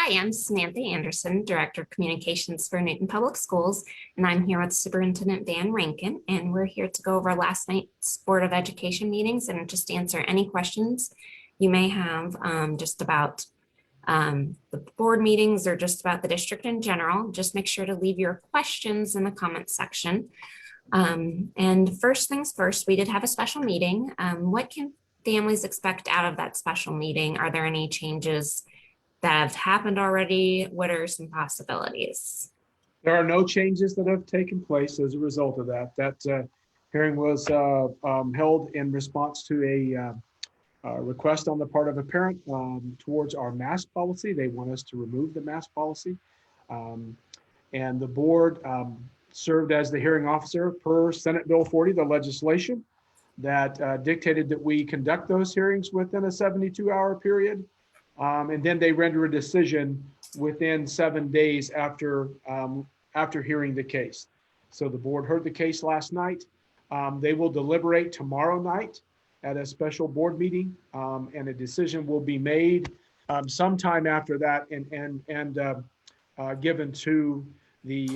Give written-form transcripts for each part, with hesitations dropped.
Hi, I'm Samantha Anderson, Director of Communications for Newton Public Schools, and I'm here with Superintendent Van Rankin, and we're here to go over last night's Board of Education meetings and just answer any questions you may have just about the board meetings or just about the district in general. Just make sure to leave your questions in the comments section. And first things first, we did have a special meeting. What can families expect out of that special meeting? Are there any changes that have happened already? What are some possibilities? There are no changes that have taken place as a result of that. That hearing was held in response to a request on the part of a parent towards our mask policy. They want us to remove the mask policy. And the board served as the hearing officer per Senate Bill 40, the legislation that dictated that we conduct those hearings within a 72-hour period. And then they render a decision within 7 days after hearing the case. So the board heard the case last night. They will deliberate tomorrow night at a special board meeting, and a decision will be made sometime after that and given to the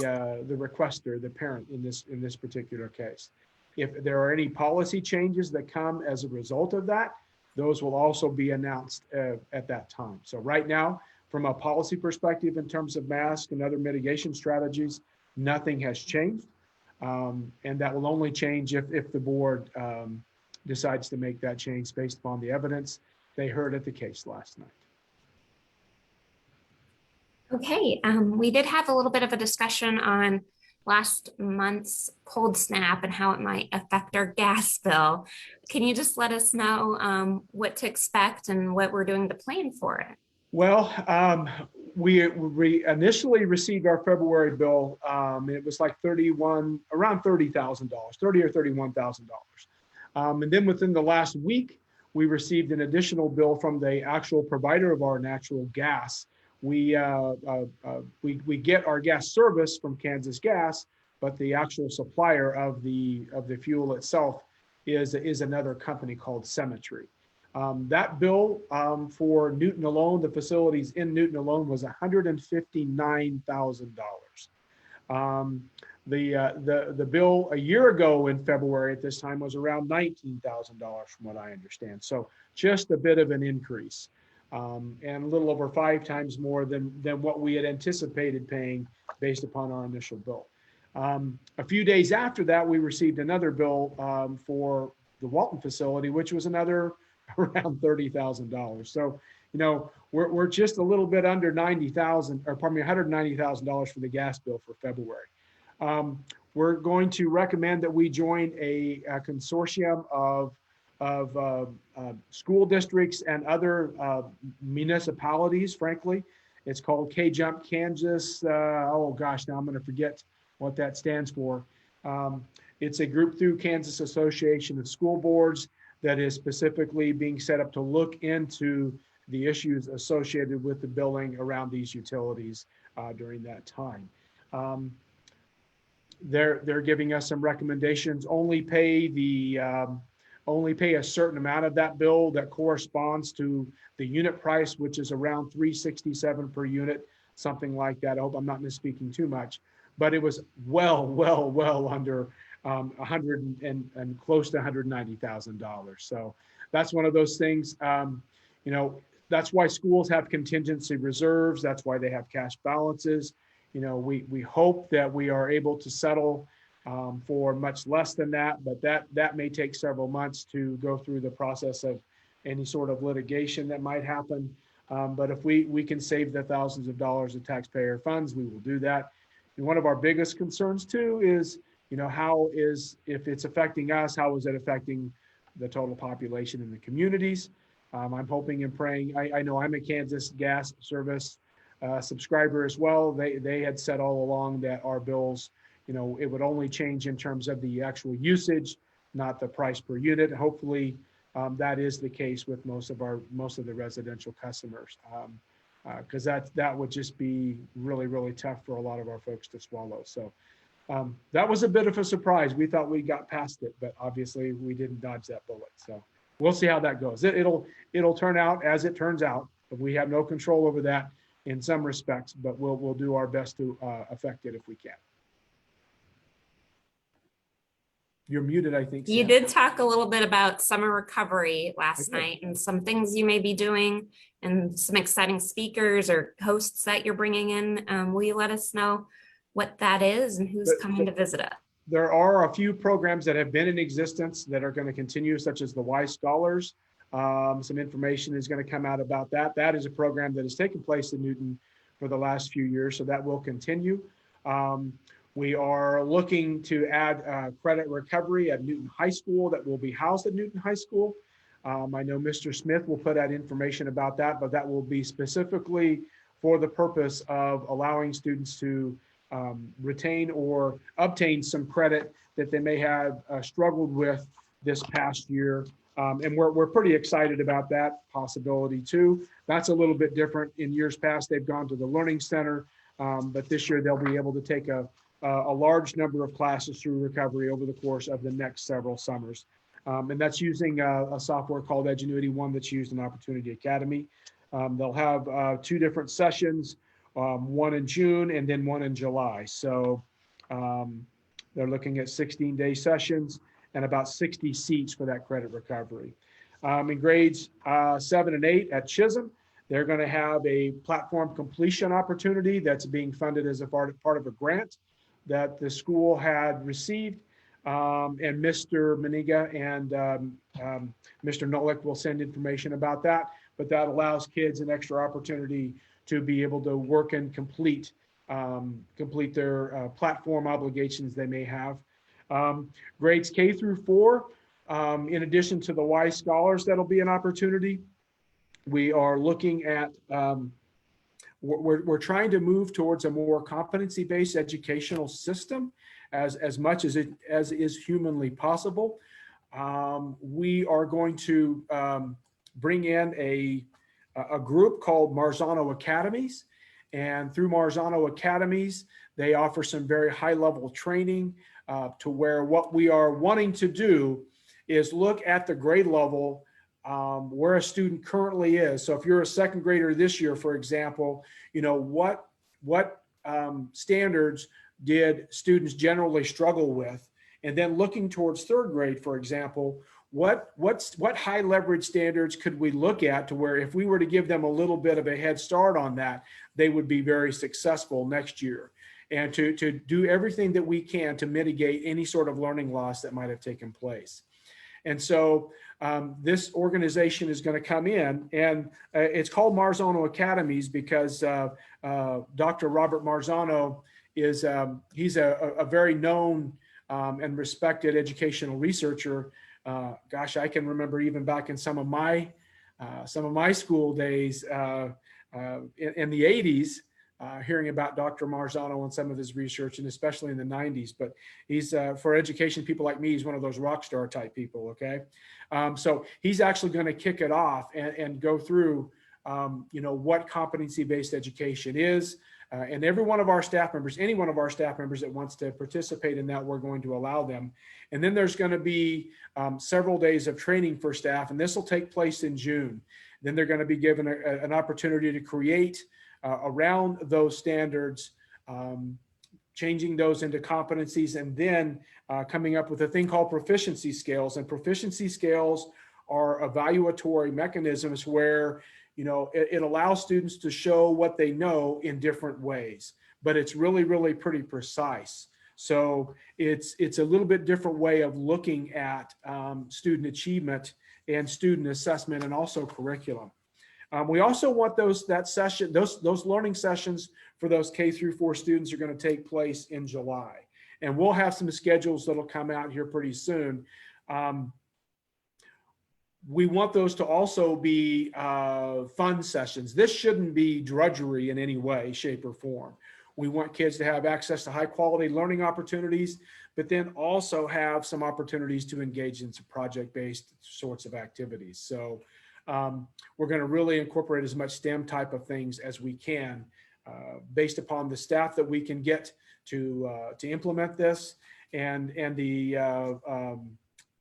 requester, the parent in this particular case. If there are any policy changes that come as a result of that, those will also be announced at that time. So right now, from a policy perspective, in terms of masks and other mitigation strategies, nothing has changed. And that will only change if the board decides to make that change based upon the evidence they heard at the case last night. Okay, we did have a little bit of a discussion on last month's cold snap and how it might affect our gas bill. Can you just let us know what to expect and what we're doing to plan for it? Well, we initially received our February bill. It was like around $30,000, $30,000 or $31,000. And then within the last week, we received an additional bill from the actual provider of our natural gas. We get our gas service from Kansas Gas, but the actual supplier of the fuel itself is another company called Cemetry. That bill for Newton alone, the facilities in Newton alone, was $159,000. The bill a year ago in February at this time was around $19,000 from what I understand. So just a bit of an increase. And a little over 5 times more than what we had anticipated paying based upon our initial bill. A few days after that, we received another bill for the Walton facility, which was another around $30,000. So, you know, we're just a little bit under $190,000 for the gas bill for February. We're going to recommend that we join a consortium of school districts and other municipalities, frankly. It's called K-Jump Kansas. Oh gosh, now I'm going to forget what that stands for. It's a group through Kansas Association of School Boards that is specifically being set up to look into the issues associated with the billing around these utilities during that time. They're giving us some recommendations. Only pay a certain amount of that bill that corresponds to the unit price, which is around $367 per unit, something like that. I hope I'm not misspeaking too much, but it was well under 100 and close to $190,000. So that's one of those things. You know, that's why schools have contingency reserves. That's why they have cash balances. You know, we hope that we are able to settle for much less than that, but that may take several months to go through the process of any sort of litigation that might happen. But if we can save the thousands of dollars of taxpayer funds, we will do that. And one of our biggest concerns too is, you know, if it's affecting us, how is it affecting the total population in the communities? I'm hoping and praying. I know I'm a Kansas Gas Service subscriber as well. They had said all along that our bills, you know, it would only change in terms of the actual usage, not the price per unit. Hopefully that is the case with most of the residential customers, because that would just be really tough for a lot of our folks to swallow. So that was a bit of a surprise. We thought we got past it, but obviously we didn't dodge that bullet. So we'll see how that goes. It'll turn out as it turns out, but we have no control over that. in some respects, but we'll do our best to affect it if we can. You're muted, I think. You Sam. did talk a little bit about summer recovery last I did. night and some things you may be doing and some exciting speakers or hosts that you're bringing in. Will you let us know what that is and who's coming to visit us? There are a few programs that have been in existence that are going to continue, such as the Y Scholars. Some information is going to come out about that. That is a program that has taken place in Newton for the last few years, so that will continue. We are looking to add credit recovery at Newton High School that will be housed at Newton High School. I know Mr. Smith will put out information about that, but that will be specifically for the purpose of allowing students to retain or obtain some credit that they may have struggled with this past year. And we're pretty excited about that possibility too. That's a little bit different. In years past, they've gone to the Learning Center, but this year they'll be able to take a large number of classes through recovery over the course of the next several summers. And that's using a software called Edgenuity, one that's used in Opportunity Academy. They'll have 2 different sessions, one in June and then one in July. So they're looking at 16-day sessions and about 60 seats for that credit recovery. In grades 7 and 8 at Chisholm, they're going to have a platform completion opportunity that's being funded as a part of a grant that the school had received. And Mr. Maniga and Mr. Nolik will send information about that, but that allows kids an extra opportunity to be able to work and complete their platform obligations they may have. Grades K through 4, in addition to the Y Scholars, that'll be an opportunity. We are looking at we're trying to move towards a more competency-based educational system as much as is humanly possible. We are going to bring in a group called Marzano Academies, and through Marzano Academies, they offer some very high-level training to where what we are wanting to do is look at the grade level where a student currently is. So if you're a second grader this year, for example, you know, what standards did students generally struggle with? And then looking towards third grade, for example, what high leverage standards could we look at to where if we were to give them a little bit of a head start on that, they would be very successful next year. And to do everything that we can to mitigate any sort of learning loss that might have taken place. And so this organization is going to come in, and it's called Marzano Academies because Dr. Robert Marzano is he's a very known and respected educational researcher. Gosh, I can remember even back in some of my school days in the 80s. Hearing about Dr. Marzano and some of his research, and especially in the 90s, but he's for education people like me, he's one of those rock star type people. Okay, so he's actually going to kick it off and go through, you know, what competency-based education is, and every one of our staff members, any one of our staff members that wants to participate in that, we're going to allow them. And then there's going to be several days of training for staff, and this will take place in June. Then they're going to be given an opportunity to create around those standards, changing those into competencies, and then coming up with a thing called proficiency scales. And proficiency scales are evaluatory mechanisms where, you know, it allows students to show what they know in different ways, but it's really, really pretty precise. So it's a little bit different way of looking at student achievement and student assessment, and also curriculum. We also want those learning sessions for those K through 4 students are going to take place in July, and we'll have some schedules that'll come out here pretty soon. We want those to also be fun sessions. This shouldn't be drudgery in any way, shape, or form. We want kids to have access to high quality learning opportunities, but then also have some opportunities to engage in some project-based sorts of activities. So we're going to really incorporate as much STEM type of things as we can based upon the staff that we can get to implement this, and the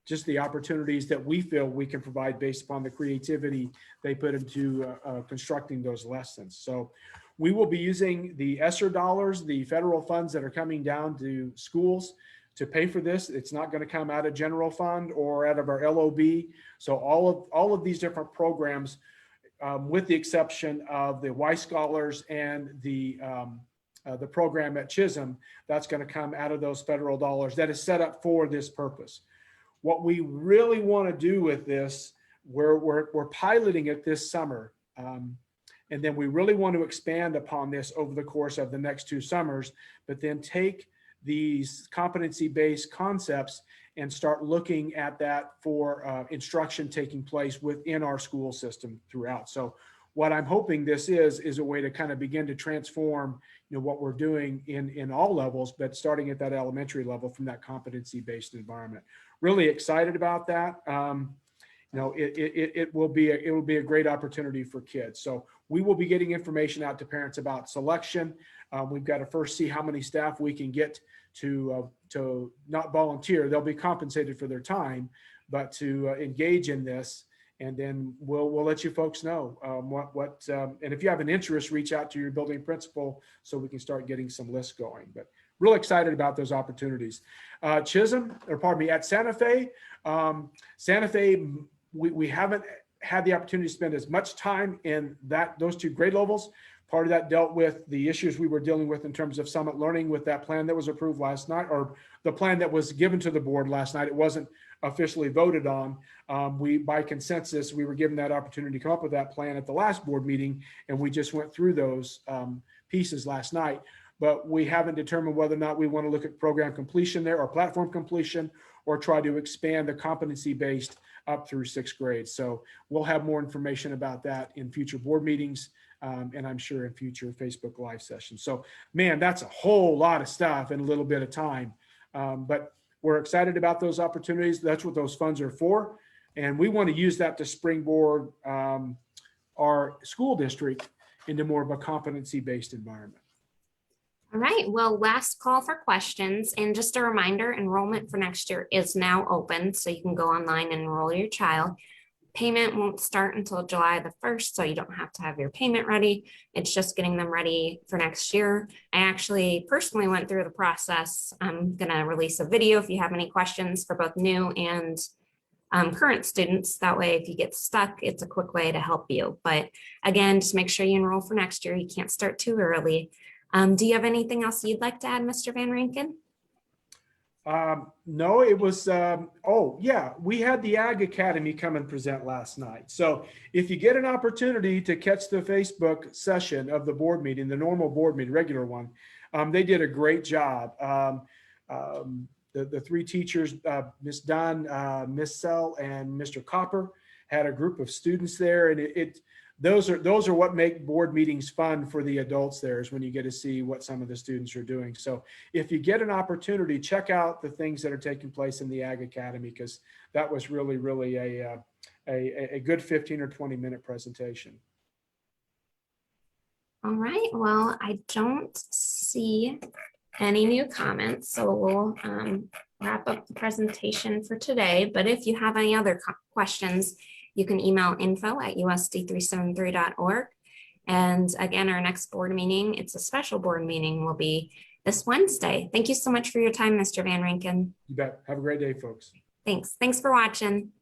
just the opportunities that we feel we can provide based upon the creativity they put into constructing those lessons. So we will be using the ESSER dollars, the federal funds that are coming down to schools to pay for this. It's not going to come out of general fund or out of our LOB. So all of these different programs, with the exception of the Y Scholars and the program at Chisholm, that's going to come out of those federal dollars that is set up for this purpose. What we really want to do with this, we're piloting it this summer. And then we really want to expand upon this over the course of the next 2 summers, but then take these competency-based concepts and start looking at that for instruction taking place within our school system throughout. So what I'm hoping this is a way to kind of begin to transform, what we're doing in all levels, but starting at that elementary level from that competency-based environment. Really excited about that. It will be a great opportunity for kids. So we will be getting information out to parents about selection. We've got to first see how many staff we can get to not volunteer. They'll be compensated for their time, but to engage in this. And then we'll let you folks know and if you have an interest, reach out to your building principal so we can start getting some lists going. But real excited about those opportunities. Chisholm, or pardon me, at Santa Fe, we haven't had the opportunity to spend as much time in those 2 grade levels. Part of that dealt with the issues we were dealing with in terms of Summit Learning with that plan that was approved last night, or the plan that was given to the board last night. It wasn't officially voted on. By consensus, we were given that opportunity to come up with that plan at the last board meeting, and we just went through those pieces last night. But we haven't determined whether or not we want to look at program completion there or platform completion, or try to expand the competency-based up through 6th grade. So we'll have more information about that in future board meetings, and I'm sure in future Facebook Live sessions. So, man, that's a whole lot of stuff in a little bit of time. But we're excited about those opportunities. That's what those funds are for. And we want to use that to springboard our school district into more of a competency-based environment. All right, well, last call for questions. And just a reminder, enrollment for next year is now open, so you can go online and enroll your child. Payment won't start until July the 1st, so you don't have to have your payment ready. It's just getting them ready for next year. I actually personally went through the process. I'm gonna release a video if you have any questions for both new and current students. That way, if you get stuck, it's a quick way to help you. But again, just make sure you enroll for next year. You can't start too early. Do you have anything else you'd like to add, Mr. Van Rankin? No, it was, we had the Ag Academy come and present last night. So if you get an opportunity to catch the Facebook session of the board meeting, the normal board meeting, regular one, they did a great job. The 3 teachers, Ms. Dunn, Ms. Sell, and Mr. Copper, had a group of students there, and those are what make board meetings fun for the adults there, is when you get to see what some of the students are doing. So if you get an opportunity, check out the things that are taking place in the Ag Academy, because that was really, really a good 15 or 20 minute presentation. All right, well, I don't see any new comments, so we'll wrap up the presentation for today. But if you have any other questions, you can email info@usd373.org. And again, our next board meeting, it's a special board meeting, will be this Wednesday. Thank you so much for your time, Mr. Van Rankin. You bet. Have a great day, folks. Thanks. Thanks for watching.